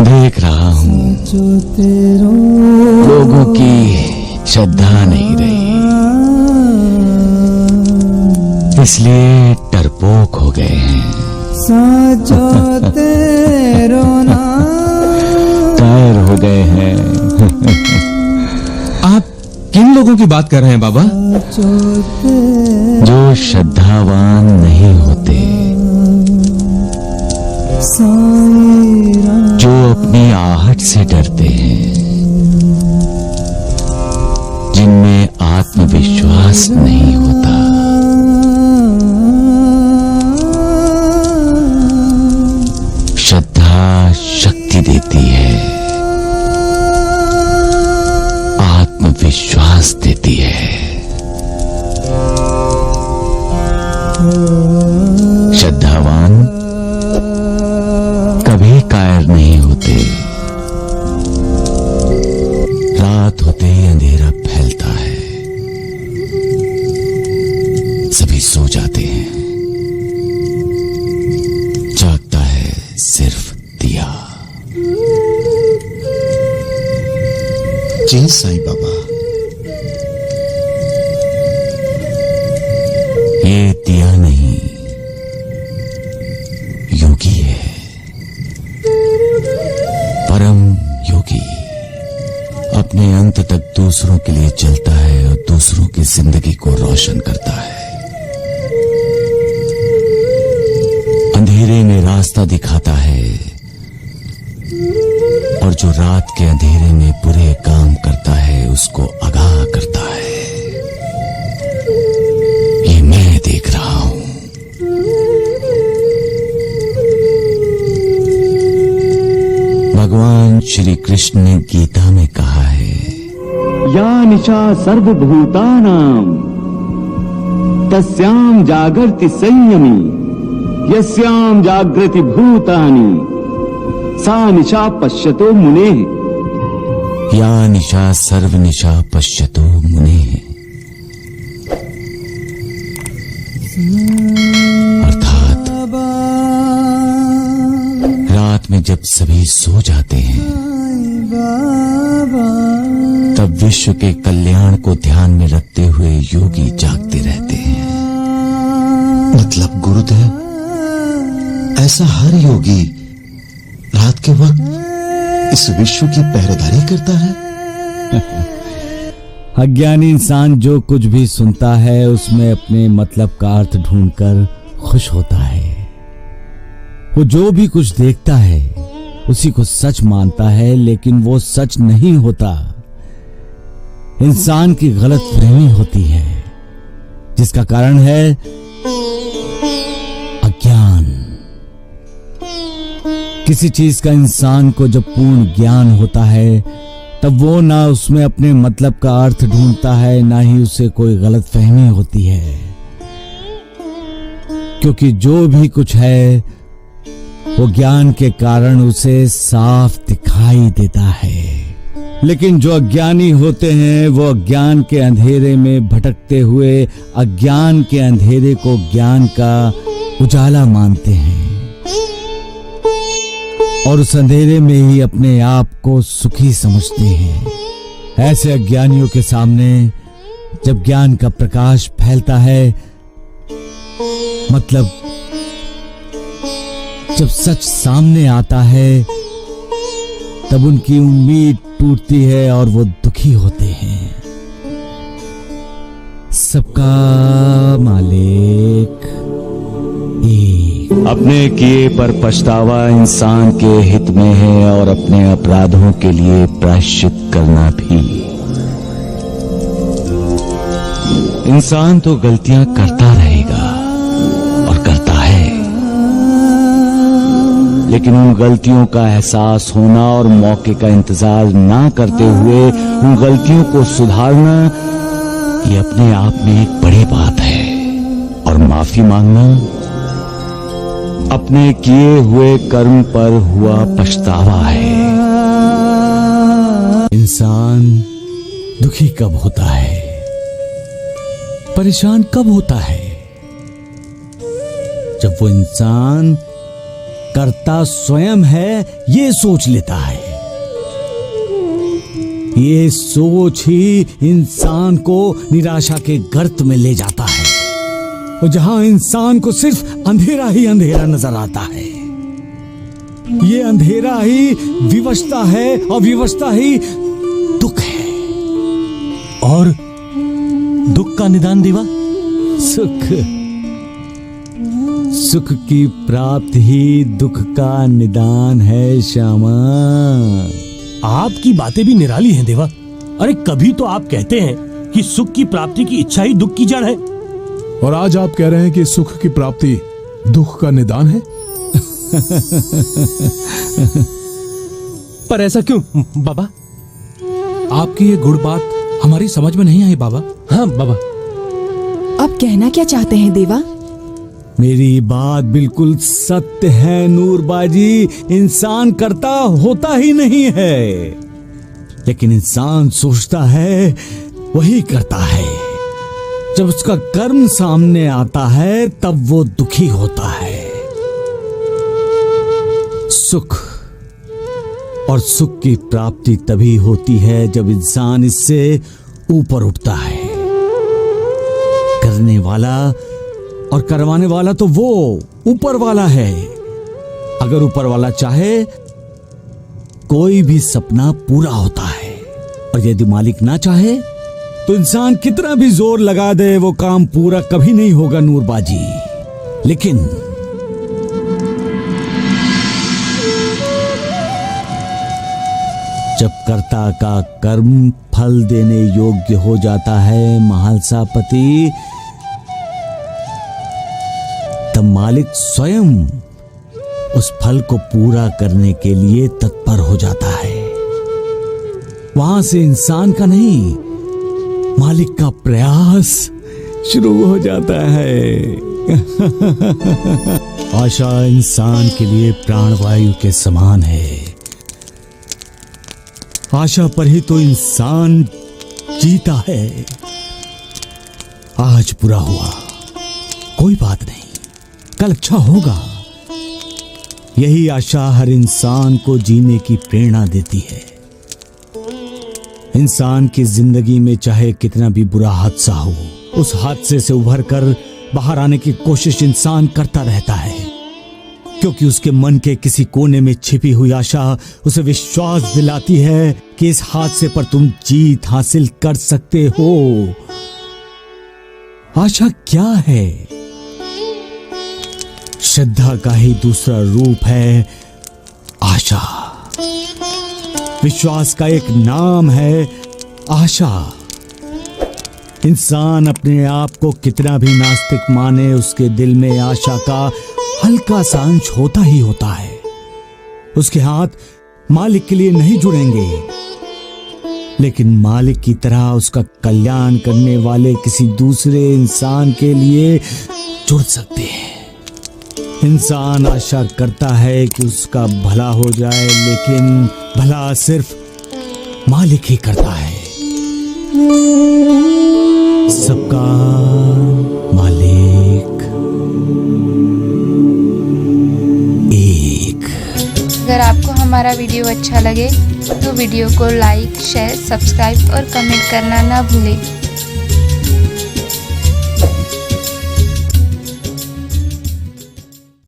देख रहा हूँ लोगों की श्रद्धा नहीं रही, इसलिए डरपोक हो गए हैं। कायर हो गए हैं। आप किन लोगों की बात कर रहे हैं बाबा? जो श्रद्धावान नहीं होते, जो अपनी आहट से डरते हैं, जिनमें आत्मविश्वास नहीं होता। श्रद्धा शक्ति देती है, आत्मविश्वास देती है। श्रद्धावान कभी कायर नहीं होते। रात होते ही अंधेरा फैलता है, सभी सो जाते हैं, जागता है सिर्फ दिया। जी साईं बाबा। ये दिया नहीं, योगी है, परम योगी। अपने अंत तक दूसरों के लिए चलता है और दूसरों की जिंदगी को रोशन करता है। अंधेरे में रास्ता दिखाता है और जो रात के अंधेरे में बुरे काम करता है उसको आगाह करता है। ये मैं देख रहा हूं। भगवान श्री कृष्ण ने गीता में कहा है, या निशा सर्वभूतानां तस्यां जागर्ति संयमी यस्यां जागृति भूतानि सा निशा पश्यतो मुनेः। या निशा सर्वनिशा पश्यतो मुनेः। अर्थात रात में जब सभी सो जाते हैं, तब विश्व के कल्याण को ध्यान में रखते हुए योगी जागते रहते हैं। मतलब गुरुदेव, ऐसा हर योगी रात के वक्त इस विश्व की पहरेदारी करता है? अज्ञानी इंसान जो कुछ भी सुनता है उसमें अपने मतलब का अर्थ ढूंढकर खुश होता है। वो जो भी कुछ देखता है उसी को सच मानता है, लेकिन वो सच नहीं होता। इंसान की गलत फहमी होती है, जिसका कारण है अज्ञान। किसी चीज का इंसान को जब पूर्ण ज्ञान होता है, तब वो ना उसमें अपने मतलब का अर्थ ढूंढता है, ना ही उसे कोई गलत फहमी होती है, क्योंकि जो भी कुछ है वो ज्ञान के कारण उसे साफ दिखाई देता है। लेकिन जो अज्ञानी होते हैं वो अज्ञान के अंधेरे में भटकते हुए अज्ञान के अंधेरे को ज्ञान का उजाला मानते हैं और उस अंधेरे में ही अपने आप को सुखी समझते हैं। ऐसे अज्ञानियों के सामने जब ज्ञान का प्रकाश फैलता है, मतलब जब सच सामने आता है, तब उनकी उम्मीद टूटती है और वो दुखी होते हैं। सबका मालिक एक। अपने किए पर पछतावा इंसान के हित में है और अपने अपराधों के लिए प्रायश्चित करना भी। इंसान तो गलतियां करता रहेगा और करता है, लेकिन उन गलतियों का एहसास होना और मौके का इंतजार ना करते हुए उन गलतियों को सुधारना, ये अपने आप में एक बड़ी बात है। और माफी मांगना अपने किए हुए कर्म पर हुआ पछतावा है। इंसान दुखी कब होता है, परेशान कब होता है? जब वो इंसान कर्ता स्वयं है ये सोच लेता है। ये सोच ही इंसान को निराशा के गर्त में ले जाता है, और जहां इंसान को सिर्फ अंधेरा ही अंधेरा नजर आता है। ये अंधेरा ही विवशता है, और विवशता ही दुख है। और दुख का निदान देवा? सुख की प्राप्ति ही दुख का निदान है श्यामा। आपकी बातें भी निराली हैं देवा। अरे कभी तो आप कहते हैं कि सुख की प्राप्ति की इच्छा ही दुख की जड़ है, और आज आप कह रहे हैं कि सुख की प्राप्ति दुख का निदान है। पर ऐसा क्यों बाबा? आपकी ये गुड़ बात हमारी समझ में नहीं आई बाबा। हाँ बाबा। अब कहना क्या चाहते हैं देवा? मेरी बात बिल्कुल सत्य है नूरबाजी। इंसान करता होता ही नहीं है, लेकिन इंसान सोचता है वही करता है। जब उसका कर्म सामने आता है तब वो दुखी होता है। सुख और सुख की प्राप्ति तभी होती है जब इंसान इससे ऊपर उठता है। करने वाला और करवाने वाला तो वो ऊपर वाला है। अगर ऊपर वाला चाहे कोई भी सपना पूरा होता है, और यदि मालिक ना चाहे तो इंसान कितना भी जोर लगा दे वो काम पूरा कभी नहीं होगा नूरबाजी। लेकिन जब कर्ता का कर्म फल देने योग्य हो जाता है महालसापति, तब मालिक स्वयं उस फल को पूरा करने के लिए तत्पर हो जाता है। वहां से इंसान का नहीं, मालिक का प्रयास शुरू हो जाता है। आशा इंसान के लिए प्राणवायु के समान है। आशा पर ही तो इंसान जीता है। आज बुरा हुआ, कोई बात नहीं, कल अच्छा होगा। यही आशा हर इंसान को जीने की प्रेरणा देती है। इंसान की जिंदगी में चाहे कितना भी बुरा हादसा हो, उस हादसे से उभरकर बाहर आने की कोशिश इंसान करता रहता है, क्योंकि उसके मन के किसी कोने में छिपी हुई आशा उसे विश्वास दिलाती है कि इस हादसे पर तुम जीत हासिल कर सकते हो। आशा क्या है? श्रद्धा का ही दूसरा रूप है आशा। विश्वास का एक नाम है आशा। इंसान अपने आप को कितना भी नास्तिक माने, उसके दिल में आशा का हल्का सा अंश होता ही होता है। उसके हाथ मालिक के लिए नहीं जुड़ेंगे, लेकिन मालिक की तरह उसका कल्याण करने वाले किसी दूसरे इंसान के लिए जुड़ सकते हैं। इंसान आशा करता है कि उसका भला हो जाए, लेकिन भला सिर्फ मालिक ही करता है। सबका मालिक एक। अगर आपको हमारा वीडियो अच्छा लगे तो वीडियो को लाइक, शेयर, सब्सक्राइब और कमेंट करना ना भूलें।